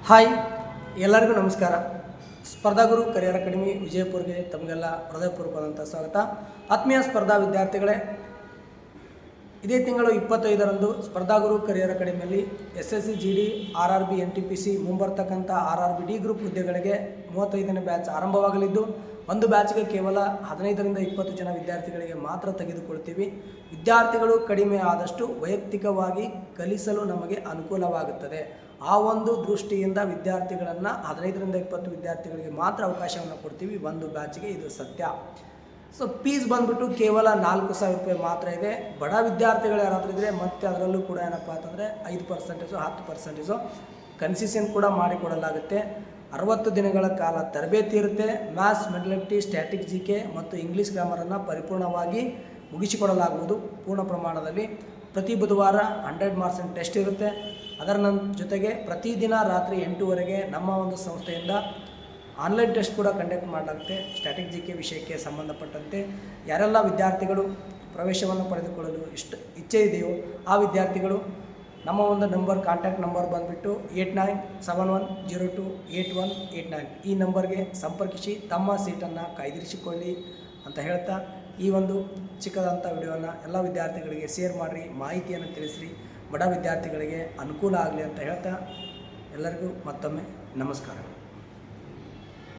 Hi ಎಲ್ಲರಿಗೂ ನಮಸ್ಕಾರ. ಸ್ಪರ್ಧಾ ಗುರು ಕರಿಯರ್ ಅಕಾಡೆಮಿ ವಿಜಯಪುರ್ಗೆ ತಮಗೆಲ್ಲ ಹೃದಯಪೂರ್ವಕವಾದಂಥ ಸ್ವಾಗತ. ಆತ್ಮೀಯ ಸ್ಪರ್ಧಾ ವಿದ್ಯಾರ್ಥಿಗಳೇ, ಇದೇ ತಿಂಗಳು 25ರಂದು ಸ್ಪರ್ಧಾ ಗುರು ಕರಿಯರ್ ಅಕಾಡೆಮಿಯಲ್ಲಿ SSC GD RRB NTPC ಮುಂಬರ್ತಕ್ಕಂಥ RRB D group ಹುದ್ದೆಗಳಿಗೆ 35ನೇ ಬ್ಯಾಚ್ ಆರಂಭವಾಗಲಿದ್ದು, ಒಂದು ಬ್ಯಾಚ್ಗೆ ಕೇವಲ 15ರಿಂದ 20 ಜನ ವಿದ್ಯಾರ್ಥಿಗಳಿಗೆ ಮಾತ್ರ ತೆಗೆದುಕೊಳ್ತೀವಿ. ವಿದ್ಯಾರ್ಥಿಗಳು ಕಡಿಮೆ ಆದಷ್ಟು ವೈಯಕ್ತಿಕವಾಗಿ ಕಲಿಸಲು ನಮಗೆ ಅನುಕೂಲವಾಗುತ್ತದೆ. ಆ ಒಂದು ದೃಷ್ಟಿಯಿಂದ ವಿದ್ಯಾರ್ಥಿಗಳನ್ನು 15ರಿಂದ 20 ವಿದ್ಯಾರ್ಥಿಗಳಿಗೆ ಮಾತ್ರ ಅವಕಾಶವನ್ನು ಕೊಡ್ತೀವಿ ಒಂದು ಬ್ಯಾಚ್ಗೆ, ಇದು ಸತ್ಯ. ಸೊ ಫೀಸ್ ಬಂದುಬಿಟ್ಟು ಕೇವಲ 4,000 ರೂಪಾಯಿ ಮಾತ್ರ ಇದೆ. ಬಡ ವಿದ್ಯಾರ್ಥಿಗಳು ಯಾರಾದರೂ ಇದ್ದರೆ ಮತ್ತೆ ಅದರಲ್ಲೂ ಕೂಡ ಏನಪ್ಪ ಅಂತಂದರೆ 5% 10% ಕನ್ಸೆಷನ್ ಕೂಡ ಮಾಡಿಕೊಡಲಾಗುತ್ತೆ. 60 ದಿನಗಳ ಕಾಲ ತರಬೇತಿ ಇರುತ್ತೆ. ಮ್ಯಾಥ್ಸ್, ಮೆಂಟಲಿಟಿ, ಸ್ಟ್ಯಾಟಿಕ್ GK ಮತ್ತು ಇಂಗ್ಲೀಷ್ ಗ್ರಾಮರನ್ನು ಪರಿಪೂರ್ಣವಾಗಿ ಮುಗಿಸಿಕೊಡಲಾಗುವುದು ಪೂರ್ಣ ಪ್ರಮಾಣದಲ್ಲಿ. ಪ್ರತಿ ಬುಧವಾರ 100 ಮಾರ್ಕ್ಸ್ ಟೆಸ್ಟ್ ಇರುತ್ತೆ. ಅದರ ಜೊತೆಗೆ ಪ್ರತಿದಿನ ರಾತ್ರಿ 8 ನಮ್ಮ ಒಂದು ಸಂಸ್ಥೆಯಿಂದ ಆನ್ಲೈನ್ ಟೆಸ್ಟ್ ಕೂಡ ಕಂಡಕ್ಟ್ ಮಾಡಲಾಗುತ್ತೆ. ಸ್ಟ್ಯಾಟಿಕ್ GK ವಿಷಯಕ್ಕೆ ಸಂಬಂಧಪಟ್ಟಂತೆ ಯಾರೆಲ್ಲ ವಿದ್ಯಾರ್ಥಿಗಳು ಪ್ರವೇಶವನ್ನು ಪಡೆದುಕೊಳ್ಳಲು ಇಚ್ಛೆ ಇದೆಯೋ ಆ ವಿದ್ಯಾರ್ಥಿಗಳು ನಮ್ಮ ಒಂದು ಕಾಂಟ್ಯಾಕ್ಟ್ ನಂಬರ್ ಬಂದುಬಿಟ್ಟು 8971028189 ಈ ನಂಬರ್ಗೆ ಸಂಪರ್ಕಿಸಿ ತಮ್ಮ ಸೀಟನ್ನು ಕಾಯ್ದಿರಿಸಿಕೊಳ್ಳಿ ಅಂತ ಹೇಳ್ತಾ, ಈ ಒಂದು ಚಿಕ್ಕದಂಥ ವಿಡಿಯೋನ ಎಲ್ಲ ವಿದ್ಯಾರ್ಥಿಗಳಿಗೆ ಶೇರ್ ಮಾಡಿರಿ, ಮಾಹಿತಿಯನ್ನು ತಿಳಿಸ್ರಿ, ಬಡ ವಿದ್ಯಾರ್ಥಿಗಳಿಗೆ ಅನುಕೂಲ ಆಗಲಿ ಅಂತ ಹೇಳ್ತಾ ಎಲ್ಲರಿಗೂ ಮತ್ತೊಮ್ಮೆ ನಮಸ್ಕಾರ.